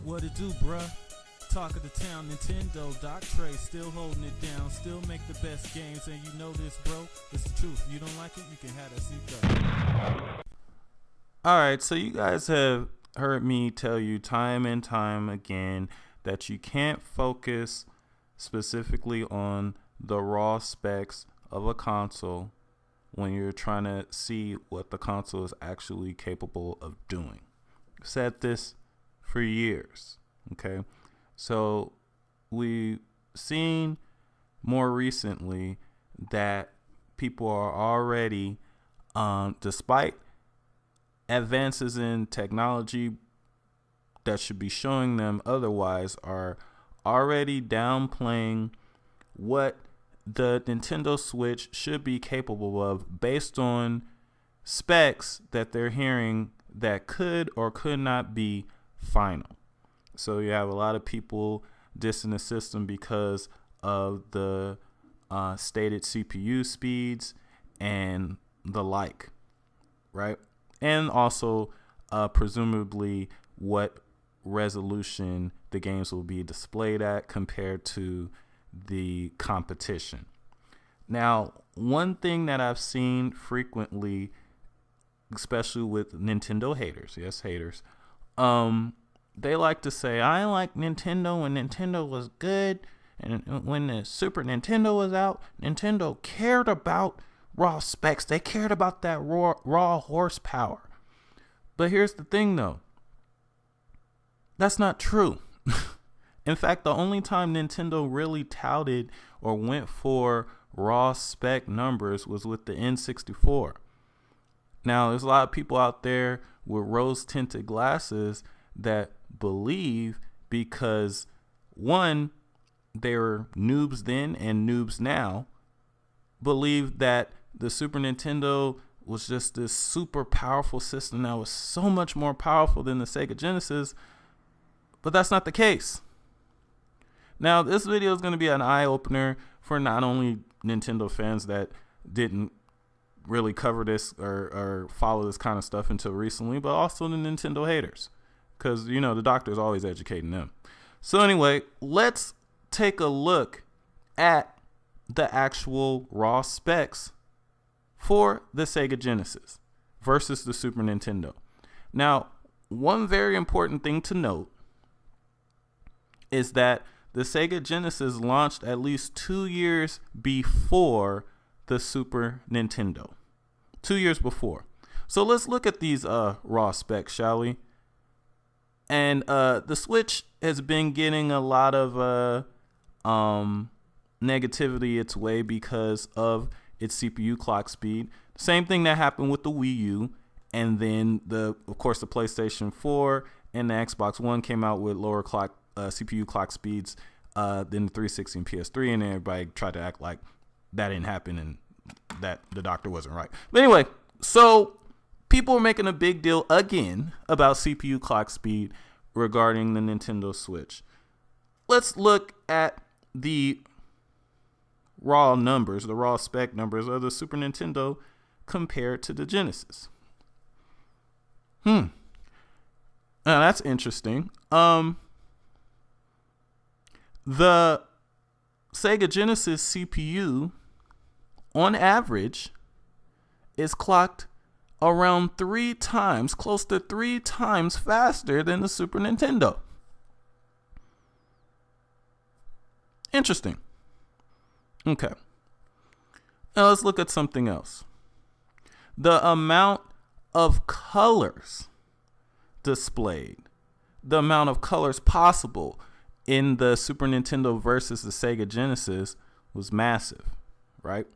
What it do, bruh? Talk of the town, Nintendo, Doc Trey, still holding it down, still make the best games, and you know this, bro. It's the truth. You don't like it, you can have that seatbelt. Alright, so you guys have heard me tell you time and time again that you can't focus specifically on the raw specs of a console when you're trying to see what the console is actually capable of doing. I've said this for years, okay? So we've seen more recently that people are already, despite advances in technology that should be showing them otherwise, are already downplaying what the Nintendo Switch should be capable of based on specs that they're hearing that could or could not be final. So you have a lot of people dissing the system because of the stated CPU speeds and the like, right? And also presumably what resolution the games will be displayed at compared to the competition. Now, one thing that I've seen frequently, especially with Nintendo haters, yes, haters, they like to say, I like Nintendo when Nintendo was good, and when the Super Nintendo was out, Nintendo cared about raw specs. They cared about that raw horsepower. But here's the thing, though. That's not true. In fact, the only time Nintendo really touted or went for raw spec numbers was with the N64. Now, there's a lot of people out there with rose-tinted glasses that believe, because one, they were noobs then and noobs now, believe that the Super Nintendo was just this super powerful system that was so much more powerful than the Sega Genesis, but that's not the case. Now, this video is going to be an eye-opener for not only Nintendo fans that didn't really cover this or follow this kind of stuff until recently, but also the Nintendo haters, because, you know, the doctor's always educating them. So anyway, let's take a look at the actual raw specs for the Sega Genesis versus the Super Nintendo. Now, one very important thing to note is that the Sega Genesis launched at least 2 years before the Super Nintendo. 2 years before. So let's look at these raw specs, shall we? And the Switch has been getting a lot of negativity its way because of its CPU clock speed. Same thing that happened with the Wii U, and then of course the PlayStation 4 and the Xbox One came out with lower CPU clock speeds than the 360 and PS3, and everybody tried to act like that didn't happen and that the doctor wasn't right. But anyway, so people are making a big deal again about CPU clock speed regarding the Nintendo Switch. Let's look at the raw numbers, the raw spec numbers of the Super Nintendo compared to the Genesis. Now that's interesting. The Sega Genesis CPU, on average, is clocked around 3 times, close to 3 times faster than the Super Nintendo. Interesting. Okay. Now let's look at something else. The amount of colors displayed, the amount of colors possible in the Super Nintendo versus the Sega Genesis was massive, right?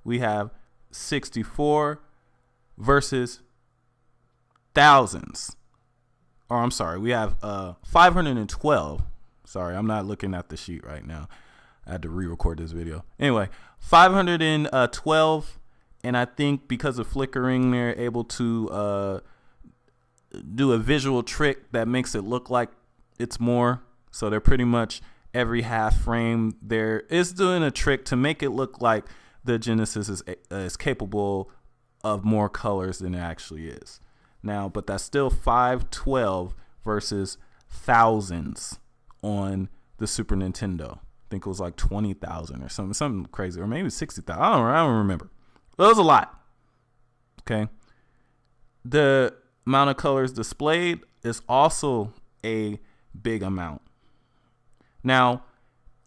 We have 64 versus thousands. Or I'm sorry, we have 512. Sorry, I'm not looking at the sheet right now. I had to re-record this video. Anyway, 512, and I think because of flickering, they're able to do a visual trick that makes it look like it's more. So they're pretty much every half frame there is doing a trick to make it look like the Genesis is capable of more colors than it actually is. Now, but that's still 512 versus thousands on the Super Nintendo. I think it was like 20,000 or something crazy, or maybe 60,000. I don't remember. But it was a lot. Okay. The amount of colors displayed is also a big amount. Now,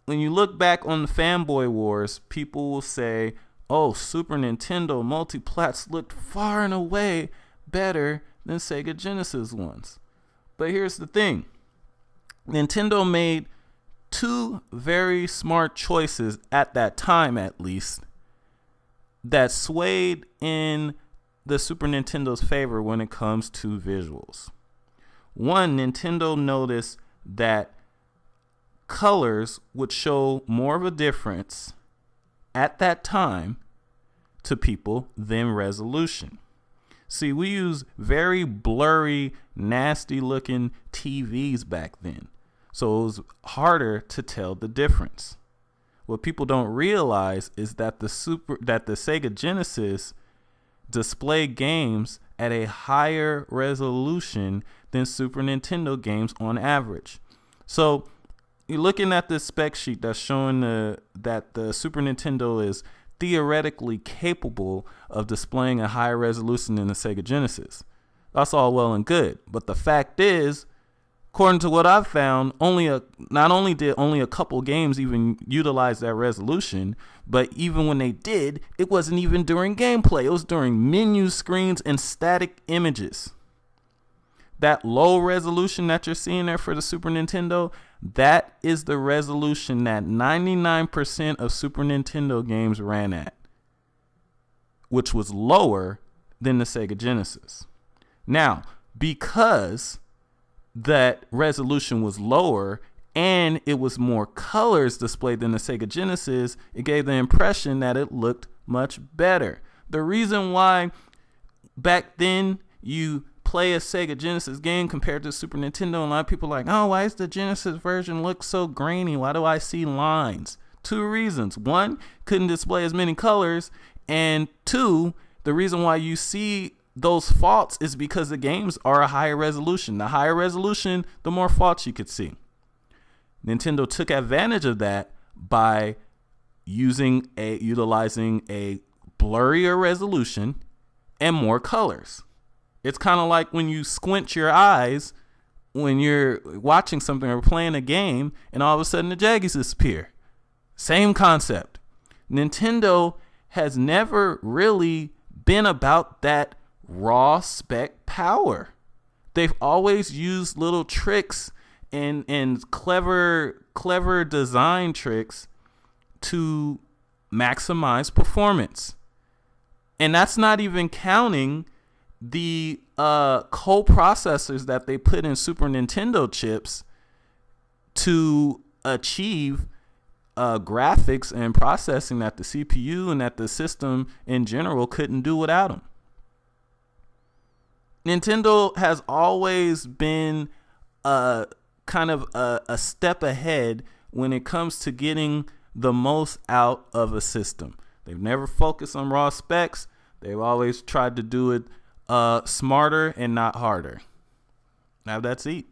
when you look back on the Fanboy Wars, people will say, oh, Super Nintendo multiplats looked far and away better than Sega Genesis ones. But here's the thing. Nintendo made two very smart choices at that time, at least, that swayed in the Super Nintendo's favor when it comes to visuals. One, Nintendo noticed that colors would show more of a difference at that time to people than resolution. See, we use very blurry, nasty looking TVs back then, so it was harder to tell the difference. What people don't realize is that the Sega Genesis displayed games at a higher resolution than Super Nintendo games on average. So you're looking at this spec sheet that's showing that the Super Nintendo is theoretically capable of displaying a higher resolution than the Sega Genesis. That's all well and good, but the fact is, according to what I've found, not only did only a couple games even utilize that resolution, but even when they did, it wasn't even during gameplay. It was during menu screens and static images. That low resolution that you're seeing there for the Super Nintendo, that is the resolution that 99% of Super Nintendo games ran at, which was lower than the Sega Genesis. Now, because that resolution was lower and it was more colors displayed than the Sega Genesis, it gave the impression that it looked much better. The reason why back then you play a Sega Genesis game compared to Super Nintendo, a lot of people are like, oh, why does the Genesis version look so grainy? Why do I see lines? Two reasons. One, couldn't display as many colors, and two, the reason why you see those faults is because the games are a higher resolution. The higher resolution, the more faults you could see. Nintendo took advantage of that by utilizing a blurrier resolution and more colors. It's kind of like when you squint your eyes when you're watching something or playing a game and all of a sudden the jaggies disappear. Same concept. Nintendo has never really been about that raw spec power. They've always used little tricks and clever design tricks to maximize performance. And that's not even counting the co-processors that they put in Super Nintendo chips to achieve graphics and processing that the CPU and that the system in general couldn't do without them. Nintendo has always been kind of a step ahead when it comes to getting the most out of a system. They've never focused on raw specs. They've always tried to do it smarter and not harder. Now that's it.